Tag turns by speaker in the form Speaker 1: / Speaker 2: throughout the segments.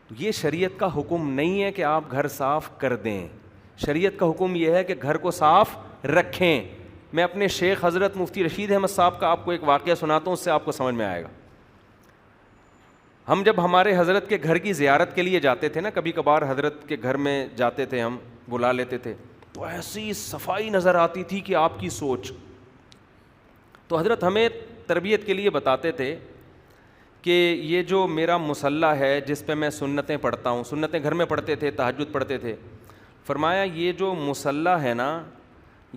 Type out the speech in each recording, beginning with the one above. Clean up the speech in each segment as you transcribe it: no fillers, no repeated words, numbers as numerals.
Speaker 1: تو یہ شریعت کا حکم نہیں ہے کہ آپ گھر صاف کر دیں, شریعت کا حکم یہ ہے کہ گھر کو صاف رکھیں. میں اپنے شیخ حضرت مفتی رشید احمد صاحب کا آپ کو ایک واقعہ سناتا ہوں, اس سے آپ کو سمجھ میں آئے گا. ہم جب ہمارے حضرت کے گھر کی زیارت کے لیے جاتے تھے نا, کبھی کبھار حضرت کے گھر میں جاتے تھے, ہم بلا لیتے تھے, تو ایسی صفائی نظر آتی تھی کہ آپ کی سوچ. تو حضرت ہمیں تربیت کے لیے بتاتے تھے کہ یہ جو میرا مصلی ہے جس پہ میں سنتیں پڑھتا ہوں, سنتیں گھر میں پڑھتے تھے, تہجد پڑھتے تھے, فرمایا یہ جو مصلی ہے نا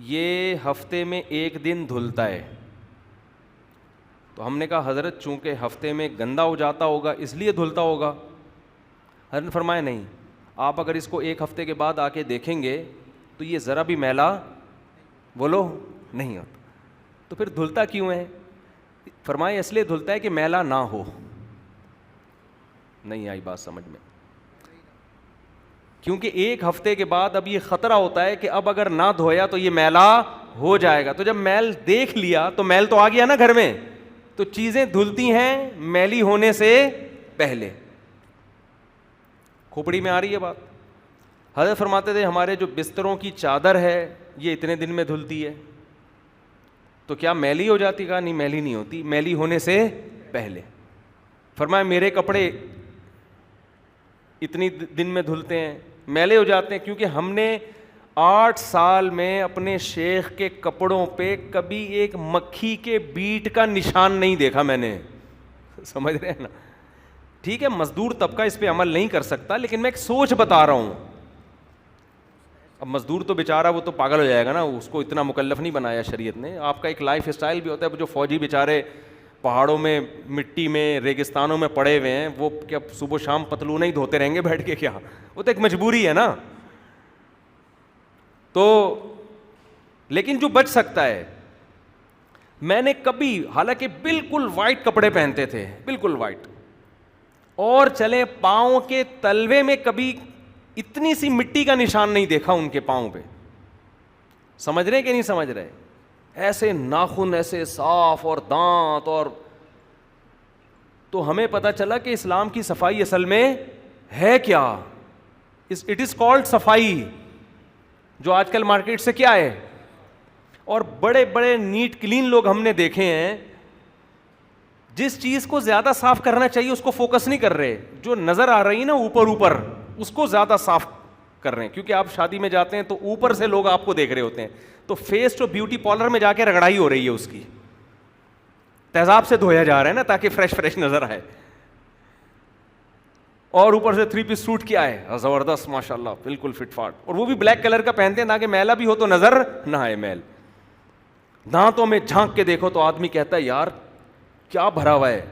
Speaker 1: یہ ہفتے میں ایک دن دھلتا ہے. تو ہم نے کہا حضرت چونکہ ہفتے میں گندا ہو جاتا ہوگا اس لیے دھلتا ہوگا. حضرت نے فرمایا نہیں, آپ اگر اس کو ایک ہفتے کے بعد آ کے دیکھیں گے تو یہ ذرا بھی میلا بولو نہیں ہوتا. تو پھر دھلتا کیوں ہے؟ فرمایا اس لیے دھلتا ہے کہ میلا نہ ہو. نہیں آئی بات سمجھ میں؟ کیونکہ ایک ہفتے کے بعد اب یہ خطرہ ہوتا ہے کہ اب اگر نہ دھویا تو یہ میلا ہو جائے گا. تو جب میل دیکھ لیا تو میل تو آ گیا نا گھر میں, تو چیزیں دھلتی ہیں میلی ہونے سے پہلے. کھوپڑی میں آ رہی ہے بات؟ حضرت فرماتے تھے ہمارے جو بستروں کی چادر ہے یہ اتنے دن میں دھلتی ہے. تو کیا میلی ہو جاتی؟ کہا نہیں میلی نہیں ہوتی, میلی ہونے سے پہلے. فرمایا میرے کپڑے اتنی دن میں دھلتے ہیں, میلے ہو جاتے ہیں کیونکہ ہم نے 8 سال میں اپنے شیخ کے کپڑوں پہ کبھی ایک مکھی کے بیٹ کا نشان نہیں دیکھا میں نے. سمجھ رہے ہیں نا؟ ٹھیک ہے مزدور طبقہ اس پہ عمل نہیں کر سکتا, لیکن میں ایک سوچ بتا رہا ہوں. اب مزدور تو بیچارہ وہ تو پاگل ہو جائے گا نا, اس کو اتنا مکلف نہیں بنایا شریعت نے. آپ کا ایک لائف اسٹائل بھی ہوتا ہے. جو فوجی بیچارے پہاڑوں میں مٹی میں ریگستانوں میں پڑے ہوئے ہیں, وہ کیا صبح شام پتلون ہی دھوتے رہیں گے بیٹھ کے؟ کیا وہ تو ایک مجبوری ہے نا. تو لیکن جو بچ سکتا ہے, میں نے کبھی حالانکہ بالکل وائٹ کپڑے پہنتے تھے, بالکل وائٹ, اور چلے پاؤں کے تلوے میں کبھی اتنی سی مٹی کا نشان نہیں دیکھا ان کے پاؤں پہ. سمجھ رہے کہ نہیں سمجھ رہے؟ ایسے ناخن ایسے صاف اور دانت. اور تو ہمیں پتہ چلا کہ اسلام کی صفائی اصل میں ہے کیا. اٹ از کالڈ صفائی, جو آج کل مارکیٹ سے کیا ہے. اور بڑے بڑے نیٹ کلین لوگ ہم نے دیکھے ہیں, جس چیز کو زیادہ صاف کرنا چاہیے اس کو فوکس نہیں کر رہے, جو نظر آ رہی ہے نا اوپر اوپر اس کو زیادہ صاف کر رہے ہیں. کیونکہ آپ شادی میں جاتے ہیں تو اوپر سے لوگ آپ کو دیکھ رہے ہوتے ہیں, تو فیس تو بیوٹی پارلر میں جا کے رگڑائی ہو رہی ہے, اس کی تیزاب سے دھویا جا رہا ہے نا تاکہ فریش فریش نظر آئے. اور اوپر سے 3 پیس سوٹ کیا ہے زبردست ماشاء اللہ بالکل فٹ فاٹ, اور وہ بھی بلیک کلر کا پہنتے ہیں تاکہ میلا بھی ہو تو نظر نہ آئے میل. دانتوں میں جھانک کے دیکھو تو آدمی کہتا ہے یار کیا بھرا ہوا ہے.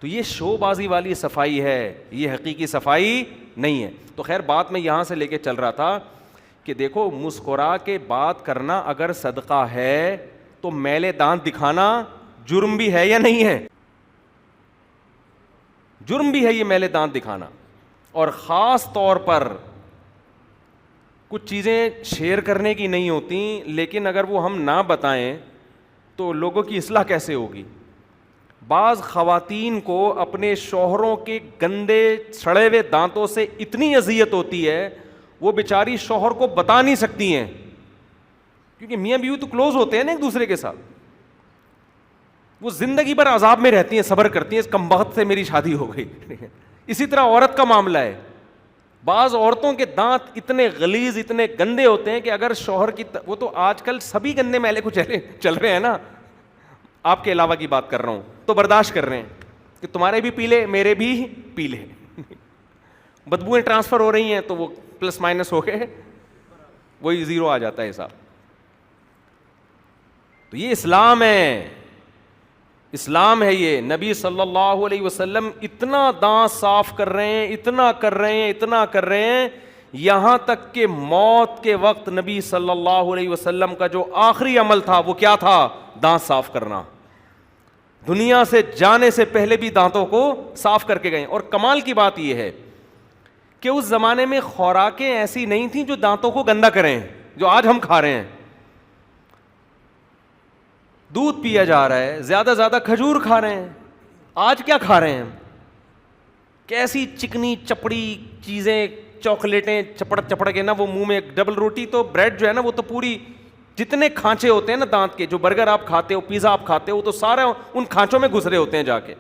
Speaker 1: تو یہ شو بازی والی صفائی ہے, یہ حقیقی صفائی نہیں ہے. تو خیر بات میں یہاں سے لے کے چل رہا تھا کہ دیکھو مسکرا کے بات کرنا اگر صدقہ ہے تو میلے دانت دکھانا جرم بھی ہے یا نہیں ہے؟ جرم بھی ہے یہ میلے دانت دکھانا. اور خاص طور پر کچھ چیزیں شیئر کرنے کی نہیں ہوتی, لیکن اگر وہ ہم نہ بتائیں تو لوگوں کی اصلاح کیسے ہوگی. بعض خواتین کو اپنے شوہروں کے گندے سڑے ہوئے دانتوں سے اتنی اذیت ہوتی ہے وہ بیچاری شوہر کو بتا نہیں سکتی ہیں, کیونکہ میاں بیوی تو کلوز ہوتے ہیں نا ایک دوسرے کے ساتھ. وہ زندگی بھر عذاب میں رہتی ہیں, صبر کرتی ہیں, اس کمبخت سے میری شادی ہو گئی. اسی طرح عورت کا معاملہ ہے. بعض عورتوں کے دانت اتنے غلیظ اتنے گندے ہوتے ہیں کہ اگر شوہر کی وہ تو آج کل سبھی گندے میلے کو چل رہے ہیں نا, آپ کے علاوہ کی بات کر رہا ہوں, تو برداشت کر رہے ہیں کہ تمہارے بھی پیلے میرے بھی پیلے, بدبوئیں ٹرانسفر ہو رہی ہیں تو وہ پلس مائنس ہو کے وہی زیرو آ جاتا ہے حساب. تو یہ اسلام ہے, اسلام ہے یہ. نبی صلی اللہ علیہ وسلم اتنا دانت صاف کر رہے ہیں, اتنا کر رہے ہیں, اتنا کر رہے ہیں, یہاں تک کہ موت کے وقت نبی صلی اللہ علیہ وسلم کا جو آخری عمل تھا وہ کیا تھا؟ دانت صاف کرنا. دنیا سے جانے سے پہلے بھی دانتوں کو صاف کر کے گئے. اور کمال کی بات یہ ہے کہ اس زمانے میں خوراکیں ایسی نہیں تھیں جو دانتوں کو گندا کریں, جو آج ہم کھا رہے ہیں. دودھ پیا جا رہا ہے, زیادہ زیادہ کھجور کھا رہے ہیں. آج کیا کھا رہے ہیں؟ کیسی چکنی چپڑی چیزیں، چاکلیٹیں چپڑ چپڑ کے نا وہ منہ میں، ڈبل روٹی تو بریڈ جو ہے نا وہ تو پوری، جتنے کھانچے ہوتے ہیں نا دانت کے، جو برگر آپ کھاتے ہو، پیزا آپ کھاتے ہو، وہ تو سارے ان کھانچوں میں گھسرے ہوتے ہیں جا کے.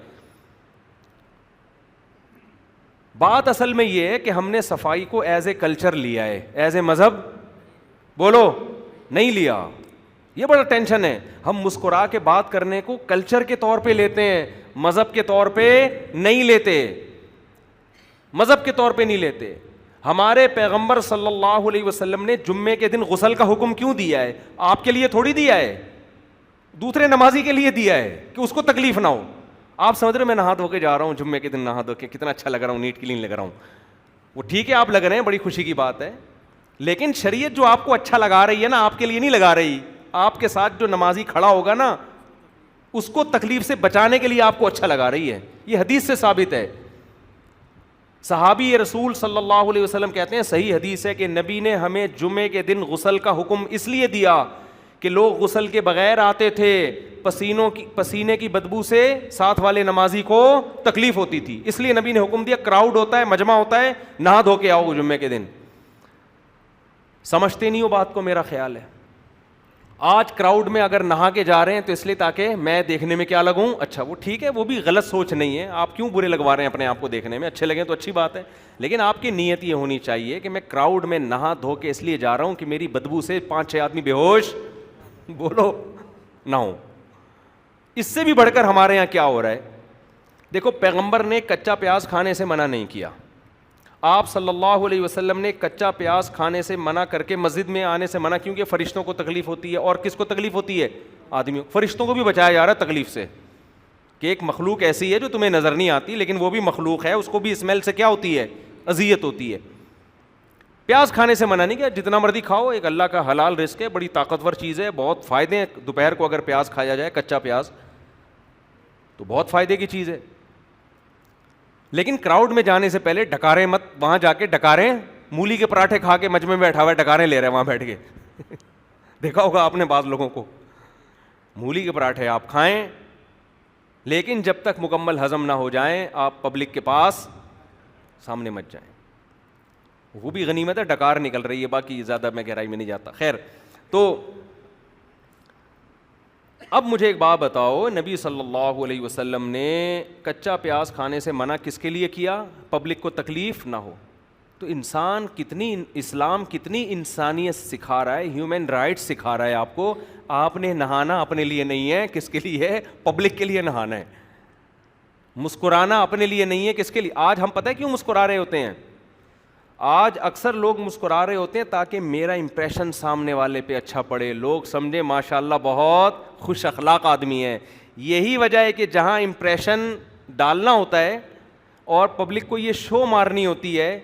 Speaker 1: بات اصل میں یہ ہے کہ ہم نے صفائی کو ایز اے کلچر لیا ہے، ایز اے مذہب بولو نہیں لیا. یہ بڑا ٹینشن ہے. ہم مسکرا کے بات کرنے کو کلچر کے طور پہ لیتے ہیں، مذہب کے طور پہ نہیں لیتے. مذہب کے طور پہ نہیں لیتے. ہمارے پیغمبر صلی اللہ علیہ وسلم نے جمعے کے دن غسل کا حکم کیوں دیا ہے؟ آپ کے لیے تھوڑی دیا ہے، دوسرے نمازی کے لیے دیا ہے کہ اس کو تکلیف نہ ہو. آپ سمجھ رہے میں نہا دھو کے جا رہا ہوں جمعے کے دن، نہا دھو کے کتنا اچھا لگ رہا ہوں، نیٹ کلین لگ رہا ہوں. وہ ٹھیک ہے آپ لگ رہے ہیں، بڑی خوشی کی بات ہے، لیکن شریعت جو آپ کو اچھا لگا رہی ہے نا، آپ کے لیے نہیں لگا رہی. آپ کے ساتھ جو نمازی کھڑا ہوگا نا، اس کو تکلیف سے بچانے کے لیے آپ کو اچھا لگا رہی ہے. یہ حدیث سے ثابت ہے. صحابی رسول صلی اللہ علیہ وسلم کہتے ہیں، صحیح حدیث ہے کہ نبی نے ہمیں جمعے کے دن غسل کا حکم اس لیے دیا کہ لوگ غسل کے بغیر آتے تھے، پسینے کی بدبو سے ساتھ والے نمازی کو تکلیف ہوتی تھی، اس لیے نبی نے حکم دیا. کراؤڈ ہوتا ہے، مجمع ہوتا ہے، نہا دھو کے آؤ جمعے کے دن. سمجھتے نہیں ہو بات کو، میرا خیال ہے. آج کراؤڈ میں اگر نہا کے جا رہے ہیں تو اس لیے تاکہ میں دیکھنے میں کیا لگوں اچھا. وہ ٹھیک ہے، وہ بھی غلط سوچ نہیں ہے. آپ کیوں برے لگوا رہے ہیں اپنے آپ کو دیکھنے میں؟ اچھے لگیں تو اچھی بات ہے، لیکن آپ کی نیت یہ ہونی چاہیے کہ میں کراؤڈ میں نہا دھو کے اس لیے جا رہا ہوں کہ میری بدبو سے 5-6 آدمی بے ہوش بولو نہ ہو. اس سے بھی بڑھ کر ہمارے یہاں کیا ہو رہا ہے؟ دیکھو، پیغمبر نے کچا پیاز کھانے سے منع نہیں کیا. آپ صلی اللہ علیہ وسلم نے کچا پیاز کھانے سے منع کر کے مسجد میں آنے سے منع کیوں کہ فرشتوں کو تکلیف ہوتی ہے. اور کس کو تکلیف ہوتی ہے؟ آدمیوں. فرشتوں کو بھی بچایا جا رہا ہے تکلیف سے، کہ ایک مخلوق ایسی ہے جو تمہیں نظر نہیں آتی لیکن وہ بھی مخلوق ہے، اس کو بھی اسمیل سے کیا ہوتی ہے؟ اذیت ہوتی ہے. پیاز کھانے سے منع نہیں کیا، جتنا مرضی کھاؤ، ایک اللہ کا حلال رزق ہے، بڑی طاقتور چیز ہے، بہت فائدے ہیں. دوپہر کو اگر پیاز کھایا جائے، کچا پیاز، تو بہت فائدے کی چیز ہے. لیکن کراؤڈ میں جانے سے پہلے ڈکاریں مت. وہاں جا کے ڈکاریں، مولی کے پراٹھے کھا کے مجمع میں بیٹھا ہوا ہے، ڈکاریں لے رہے ہیں وہاں بیٹھ کے. دیکھا ہوگا آپ نے بعض لوگوں کو. مولی کے پراٹھے آپ کھائیں، لیکن جب تک مکمل ہضم نہ ہو جائیں آپ پبلک کے پاس سامنے مت جائیں. وہ بھی غنیمت ہے، ڈکار نکل رہی ہے. باقی زیادہ میں گہرائی میں نہیں جاتا. خیر، تو اب مجھے ایک بات بتاؤ، نبی صلی اللہ علیہ وسلم نے کچا پیاز کھانے سے منع کس کے لیے کیا؟ پبلک کو تکلیف نہ ہو. تو انسان کتنی، اسلام کتنی انسانیت سکھا رہا ہے، ہیومن رائٹس سکھا رہا ہے آپ کو. آپ نے نہانا اپنے لیے نہیں ہے، کس کے لیے ہے؟ پبلک کے لیے نہانا ہے. مسکرانا اپنے لیے نہیں ہے، کس کے لیے؟ آج ہم پتہ ہے کیوں مسکرا رہے ہوتے ہیں؟ آج اکثر لوگ مسکرا رہے ہوتے ہیں تاکہ میرا امپریشن سامنے والے پہ اچھا پڑے، لوگ سمجھے ماشاء اللہ بہت خوش اخلاق آدمی ہے. یہی وجہ ہے کہ جہاں امپریشن ڈالنا ہوتا ہے اور پبلک کو یہ شو مارنی ہوتی ہے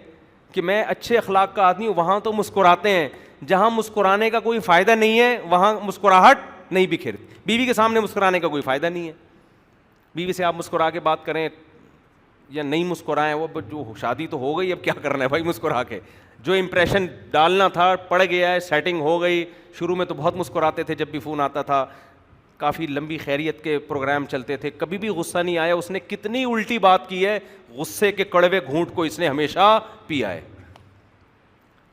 Speaker 1: کہ میں اچھے اخلاق کا آدمی ہوں، وہاں تو مسکراتے ہیں. جہاں مسکرانے کا کوئی فائدہ نہیں ہے وہاں مسکراہٹ نہیں بکھرتی. بیوی کے سامنے مسکرانے کا کوئی فائدہ نہیں ہے. بیوی سے آپ مسکرا کے بات کریں یا نہیں مسکرائیں، وہ جو شادی تو ہو گئی، اب کیا کرنا ہے بھائی مسکرا کے. جو امپریشن ڈالنا تھا پڑ گیا ہے، سیٹنگ ہو گئی. شروع میں تو بہت مسکراتے تھے جب بھی فون آتا تھا، کافی لمبی خیریت کے پروگرام چلتے تھے، کبھی بھی غصہ نہیں آیا. اس نے کتنی الٹی بات کی ہے، غصے کے کڑوے گھونٹ کو اس نے ہمیشہ پیا ہے.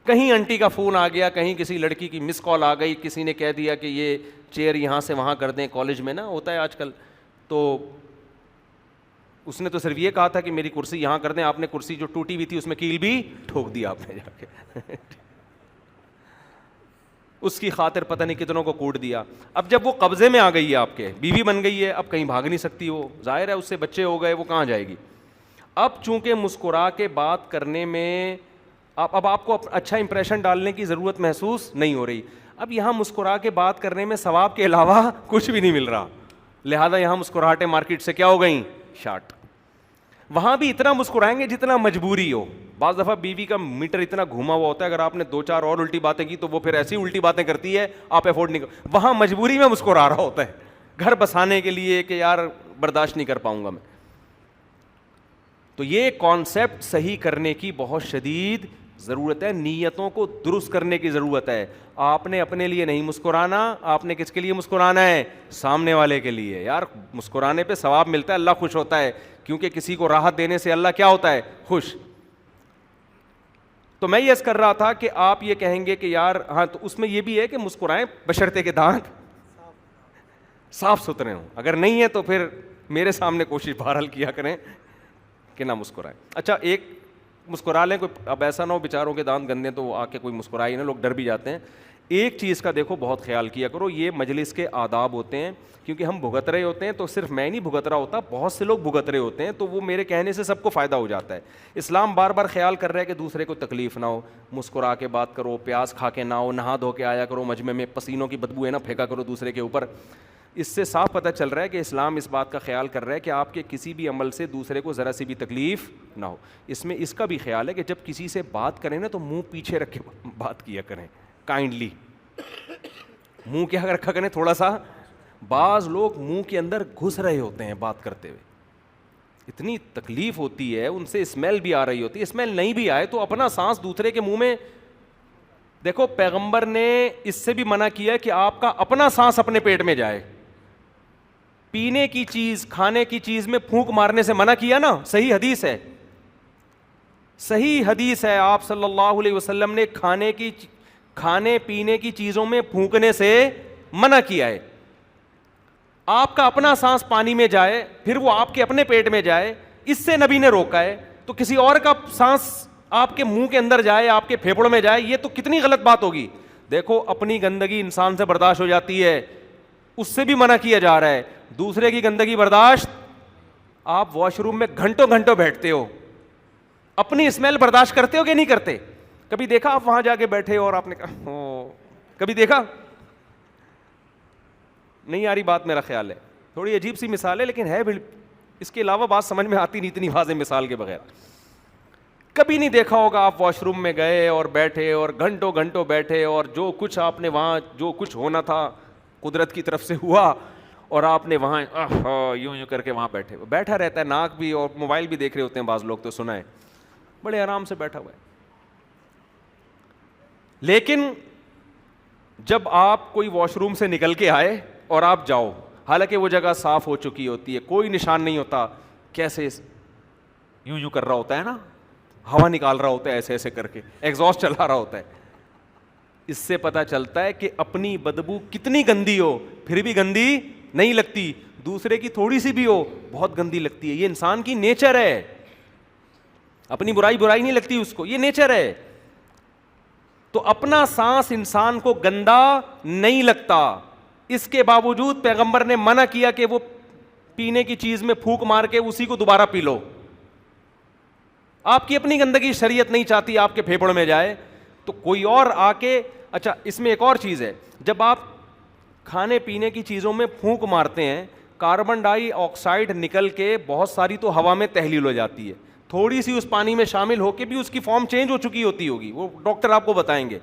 Speaker 1: کہیں آنٹی کا فون آ گیا، کہیں کسی لڑکی کی مس کال آ گئی، کسی نے کہہ دیا کہ یہ چیئر یہاں سے وہاں کر دیں، کالج میں نا ہوتا ہے آج کل، تو اس نے تو صرف یہ کہا تھا کہ میری کرسی یہاں کر دیں. آپ نے کرسی جو ٹوٹی ہوئی تھی اس میں کیل بھی ٹھوک دیا آپ نے جا کے. اس کی خاطر پتہ نہیں کتنوں کو کوٹ دیا. اب جب وہ قبضے میں آ گئی ہے، آپ کے بیوی بن گئی ہے، اب کہیں بھاگ نہیں سکتی. وہ ظاہر ہے اس سے بچے ہو گئے، وہ کہاں جائے گی. اب چونکہ مسکرا کے بات کرنے میں اب آپ کو اچھا امپریشن ڈالنے کی ضرورت محسوس نہیں ہو رہی. اب یہاں مسکرا کے بات کرنے میں ثواب کے علاوہ کچھ بھی نہیں مل رہا، لہذا یہاں مسکراہٹیں مارکیٹ سے کیا ہو گئیں؟ شارٹ. وہاں بھی اتنا مسکرائیں گے جتنا مجبوری ہو. بعض دفعہ بیوی کا میٹر اتنا گھوما ہوا ہوتا ہے، اگر آپ نے 2-4 اور الٹی باتیں کی تو وہ پھر ایسی الٹی باتیں کرتی ہے آپ افورڈ نہیں کر. وہاں مجبوری میں مسکرا رہا ہوتا ہے، گھر بسانے کے لیے کہ یار برداشت نہیں کر پاؤں گا میں. تو یہ کانسیپٹ صحیح کرنے کی بہت شدید ضرورت ہے، نیتوں کو درست کرنے کی ضرورت ہے. آپ نے اپنے لیے نہیں مسکرانا، آپ نے کس کے لیے مسکرانا ہے؟ سامنے والے کے لیے. یار مسکرانے پہ ثواب ملتا ہے، اللہ خوش ہوتا ہے. کیونکہ کسی کو راحت دینے سے اللہ کیا ہوتا ہے؟ خوش. تو میں یہ عرض کر رہا تھا کہ آپ یہ کہیں گے کہ یار ہاں، تو اس میں یہ بھی ہے کہ مسکرائیں بشرطے کے دانت صاف ستھرے ہوں. اگر نہیں ہے تو پھر میرے سامنے کوشش بہرحال کیا کریں کہ نہ مسکرائیں. اچھا ایک مسکرا لیں کوئی, اب ایسا نہ ہو بیچاروں کے دانت گندے تو وہ آ کے کوئی مسکرائے نا, لوگ ڈر بھی جاتے ہیں. ایک چیز کا دیکھو بہت خیال کیا کرو, یہ مجلس کے آداب ہوتے ہیں, کیونکہ ہم بھگت رہے ہوتے ہیں تو صرف میں نہیں بھگت رہا ہوتا, بہت سے لوگ بھگت رہے ہوتے ہیں, تو وہ میرے کہنے سے سب کو فائدہ ہو جاتا ہے. اسلام بار بار خیال کر رہا ہے کہ دوسرے کو تکلیف نہ ہو, مسکرا کے بات کرو, پیاز کھا کے نہ ہو, نہا دھو کے آیا کرو, مجمع میں پسینوں کی بدبو ہے نا پھینکا کرو دوسرے کے اوپر. اس سے صاف پتہ چل رہا ہے کہ اسلام اس بات کا خیال کر رہا ہے کہ آپ کے کسی بھی عمل سے دوسرے کو ذرا سی بھی تکلیف نہ ہو. اس میں اس کا بھی خیال ہے کہ جب کسی سے بات کریں نا تو منہ پیچھے رکھ کے بات کیا کریں, کائنڈلی منہ کیا رکھا کریں تھوڑا سا. بعض لوگ منہ کے اندر گھس رہے ہوتے ہیں بات کرتے ہوئے, اتنی تکلیف ہوتی ہے, ان سے اسمیل بھی آ رہی ہوتی ہے, اسمیل نہیں بھی آئے تو اپنا سانس دوسرے کے منہ میں. دیکھو پیغمبر نے اس سے بھی منع کیا کہ آپ کا اپنا سانس اپنے پیٹ میں جائے. پینے کی چیز کھانے کی چیز میں پھونک مارنے سے منع کیا نا, صحیح حدیث ہے, صحیح حدیث ہے. آپ صلی اللہ علیہ وسلم نے کھانے پینے کی چیزوں میں پھونکنے سے منع کیا ہے. آپ کا اپنا سانس پانی میں جائے پھر وہ آپ کے اپنے پیٹ میں جائے, اس سے نبی نے روکا ہے. تو کسی اور کا سانس آپ کے منہ کے اندر جائے, آپ کے پھیپھڑوں میں جائے, یہ تو کتنی غلط بات ہوگی. دیکھو اپنی گندگی انسان سے برداشت ہو جاتی ہے, اس سے بھی منع کیا جا رہا ہے. دوسرے کی گندگی برداشت, آپ واش روم میں گھنٹوں گھنٹوں بیٹھتے ہو, اپنی اسمیل برداشت کرتے ہو کہ نہیں کرتے؟ کبھی دیکھا آپ وہاں جا کے بیٹھے اور آپ نے کہا کبھی دیکھا نہیں؟ آ رہی بات میرا خیال ہے, تھوڑی عجیب سی مثال ہے لیکن ہے بھی, اس کے علاوہ بات سمجھ میں آتی نہیں اتنی واضح مثال کے بغیر. کبھی نہیں دیکھا ہوگا آپ واش روم میں گئے اور بیٹھے اور گھنٹوں گھنٹوں بیٹھے, اور جو کچھ آپ نے وہاں جو کچھ ہونا تھا قدرت کی طرف سے ہوا, اور آپ نے وہاں یوں یوں کر کے وہاں بیٹھا رہتا ہے, ناک بھی اور موبائل بھی دیکھ رہے ہوتے ہیں بعض لوگ, تو سنا ہے بڑے آرام سے بیٹھا ہوا ہے. لیکن جب آپ کوئی واش روم سے نکل کے آئے اور آپ جاؤ, حالانکہ وہ جگہ صاف ہو چکی ہوتی ہے, کوئی نشان نہیں ہوتا, کیسے یوں یوں کر رہا ہوتا ہے نا, ہوا نکال رہا ہوتا ہے ایسے ایسے کر کے, ایگزاسٹ چلا رہا ہوتا ہے. اس سے پتہ چلتا ہے کہ اپنی بدبو کتنی گندی ہو پھر بھی گندی نہیں لگتی, دوسرے کی تھوڑی سی بھی ہو بہت گندی لگتی ہے. یہ انسان کی نیچر ہے, اپنی برائی نہیں لگتی اس کو, یہ نیچر ہے. تو اپنا سانس انسان کو گندا نہیں لگتا, اس کے باوجود پیغمبر نے منع کیا کہ وہ پینے کی چیز میں پھونک مار کے اسی کو دوبارہ پی لو. آپ کی اپنی گندگی شریعت نہیں چاہتی آپ کے پھیپھڑوں میں جائے, تو کوئی اور آ کے. اچھا اس میں ایک اور چیز ہے, جب آپ کھانے پینے کی چیزوں میں پھونک مارتے ہیں, کاربن ڈائی آکسائڈ نکل کے بہت ساری تو ہوا میں تحلیل ہو جاتی ہے, تھوڑی سی اس پانی میں شامل ہو کے بھی اس کی فارم چینج ہو چکی ہوگی, وہ ڈاکٹر آپ کو بتائیں گے,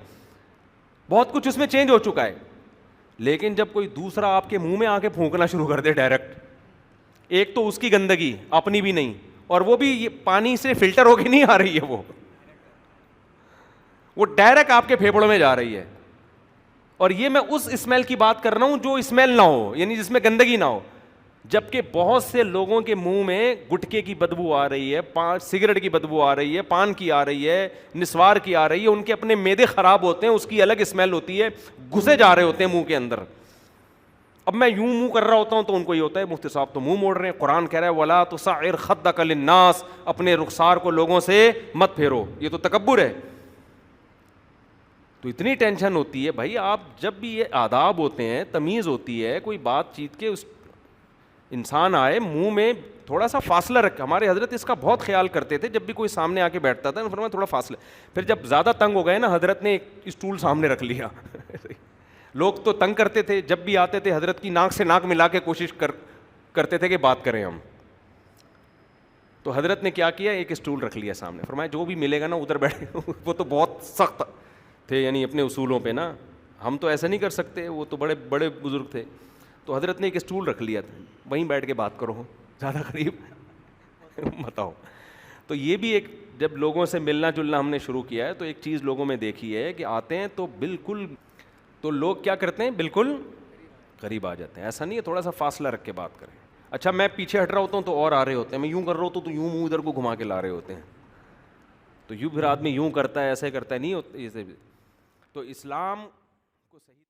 Speaker 1: بہت کچھ اس میں چینج ہو چکا ہے. لیکن جب کوئی دوسرا آپ کے منہ میں آ کے پھونکنا شروع کر دے ڈائریکٹ, ایک تو اس کی گندگی اپنی بھی نہیں, اور وہ بھی پانی سے فلٹر ہو کے نہیں آ رہی ہے, وہ ڈائریکٹ آپ کے پھیپھڑوں میں جا رہی ہے. اور یہ میں اس اسمیل کی بات کر رہا ہوں جو اسمیل نہ ہو, یعنی جس میں گندگی نہ ہو. جبکہ بہت سے لوگوں کے منہ میں گٹکے کی بدبو آ رہی ہے, سگریٹ کی بدبو آ رہی ہے, پان کی آ رہی ہے, نسوار کی آ رہی ہے, ان کے اپنے معدے خراب ہوتے ہیں, اس کی الگ اسمیل ہوتی ہے, گھسے جا رہے ہوتے ہیں منہ کے اندر. اب میں یوں منہ کر رہا ہوتا ہوں تو ان کو یہ ہوتا ہے مفتی صاحب تو منہ موڑ رہے ہیں, قرآن کہہ رہا ہے ولا تصعر خدک للناس, اپنے رخسار کو لوگوں سے مت پھیرو, یہ تو تکبر ہے. تو اتنی ٹینشن ہوتی ہے بھائی, آپ جب بھی یہ آداب ہوتے ہیں, تمیز ہوتی ہے, کوئی بات چیت کے اس انسان آئے منہ میں تھوڑا سا فاصلہ رکھ. ہمارے حضرت اس کا بہت خیال کرتے تھے, جب بھی کوئی سامنے آ کے بیٹھتا تھا فرمایا تھوڑا فاصلہ. پھر جب زیادہ تنگ ہو گئے نا, حضرت نے ایک اسٹول سامنے رکھ لیا. لوگ تو تنگ کرتے تھے, جب بھی آتے تھے حضرت کی ناک سے ناک ملا کے کوشش کرتے تھے کہ بات کریں ہم. تو حضرت نے کیا کیا, ایک اسٹول رکھ لیا سامنے, فرمایا جو بھی ملے گا نا ادھر بیٹھے. وہ تو بہت سخت تھے, یعنی اپنے اصولوں پہ نا, ہم تو ایسا نہیں کر سکتے, وہ تو بڑے بڑے بزرگ تھے. تو حضرت نے ایک اسٹول رکھ لیا تھا, وہیں بیٹھ کے بات کرو, زیادہ قریب مت آؤ. تو یہ بھی ایک, جب لوگوں سے ملنا جلنا ہم نے شروع کیا ہے تو ایک چیز لوگوں میں دیکھی ہے کہ آتے ہیں تو بالکل, تو لوگ کیا کرتے ہیں بالکل قریب آ جاتے ہیں. ایسا نہیں ہے, تھوڑا سا فاصلہ رکھ کے بات کریں. اچھا میں پیچھے ہٹ رہا ہوتا ہوں تو اور آ رہے ہوتے ہیں, میں یوں کر رہا ہوتا ہوں تو یوں منہ ادھر کو گھما کے لا رہے ہوتے ہیں, تو یوں پھر آدمی یوں کرتا ہے, ایسے کرتا ہے, نہیں ہوتا. تو اسلام کو صحیح